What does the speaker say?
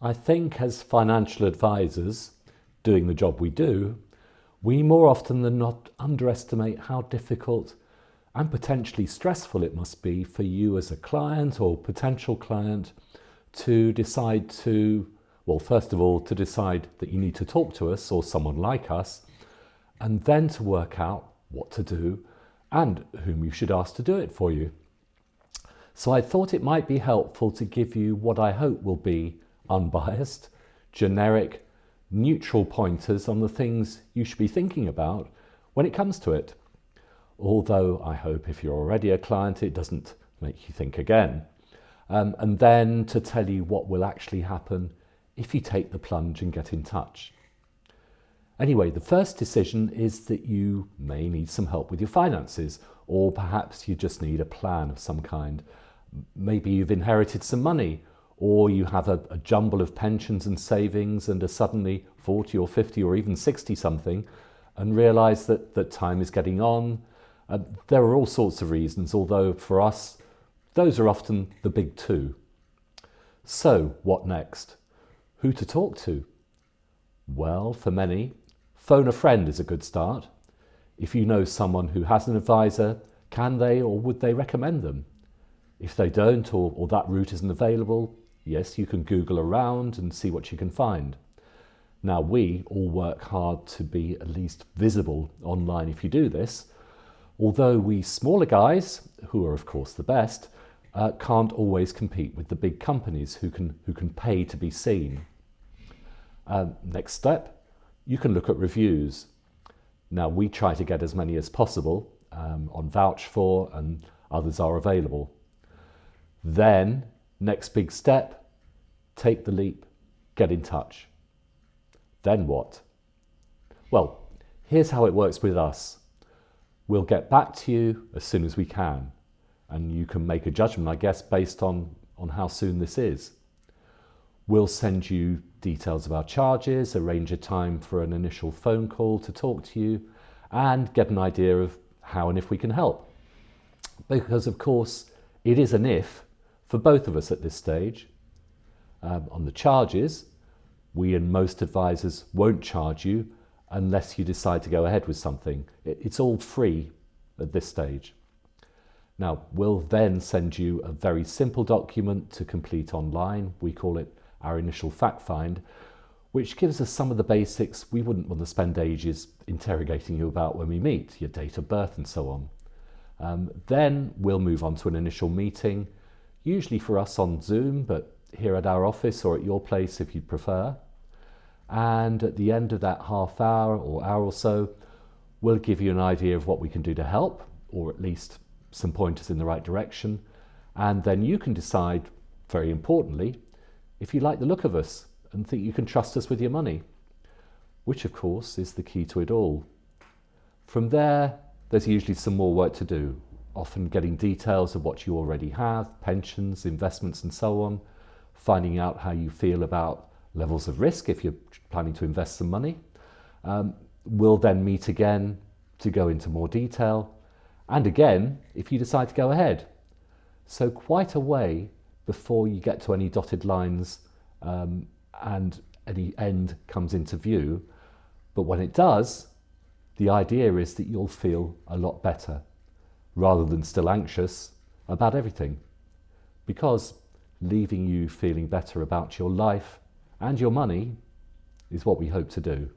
I think as financial advisors, doing the job we do, we more often than not underestimate how difficult and potentially stressful it must be for you as a client or potential client to decide first of all, to decide that you need to talk to us or someone like us, and then to work out what to do and whom you should ask to do it for you. So I thought it might be helpful to give you what I hope will be unbiased, generic, neutral pointers on the things you should be thinking about when it comes to it. Although I hope if you're already a client, it doesn't make you think again. And then to tell you what will actually happen if you take the plunge and get in touch. Anyway, the first decision is that you may need some help with your finances, or perhaps you just need a plan of some kind. Maybe you've inherited some money, or you have a jumble of pensions and savings and are suddenly 40 or 50 or even 60 something and realise that time is getting on. There are all sorts of reasons, although for us, those are often the big two. So what next? Who to talk to? Well, for many, phone a friend is a good start. If you know someone who has an advisor, can they or would they recommend them? If they don't or that route isn't available, yes, you can Google around and see what you can find. Now, we all work hard to be at least visible online if you do this, although we smaller guys, who are of course the best, can't always compete with the big companies who can pay to be seen. Next step, you can look at reviews. Now, we try to get as many as possible on Vouch For, and others are available. Then, next big step, take the leap, get in touch. Then what? Well, here's how it works with us. We'll get back to you as soon as we can, and you can make a judgment, I guess, based on how soon this is. We'll send you details of our charges, arrange a time for an initial phone call to talk to you, and get an idea of how and if we can help. Because, of course, it is an if for both of us at this stage. On the charges, we and most advisors won't charge you unless you decide to go ahead with something. It's all free at this stage. Now, we'll then send you a very simple document to complete online. We call it our initial fact find, which gives us some of the basics we wouldn't want to spend ages interrogating you about when we meet, your date of birth and so on. Then we'll move on to an initial meeting, usually for us on Zoom, but here at our office or at your place if you'd prefer. And at the end of that half hour or hour or so, we'll give you an idea of what we can do to help, or at least some pointers in the right direction. And then you can decide, very importantly, if you like the look of us and think you can trust us with your money, which of course is the key to it all. From there, there's usually some more work to do, often getting details of what you already have, pensions, investments and so on, finding out how you feel about levels of risk if you're planning to invest some money. We'll then meet again to go into more detail, and again if you decide to go ahead. So quite a way before you get to any dotted lines and any end comes into view. But when it does, the idea is that you'll feel a lot better rather than still anxious about everything, because leaving you feeling better about your life and your money is what we hope to do.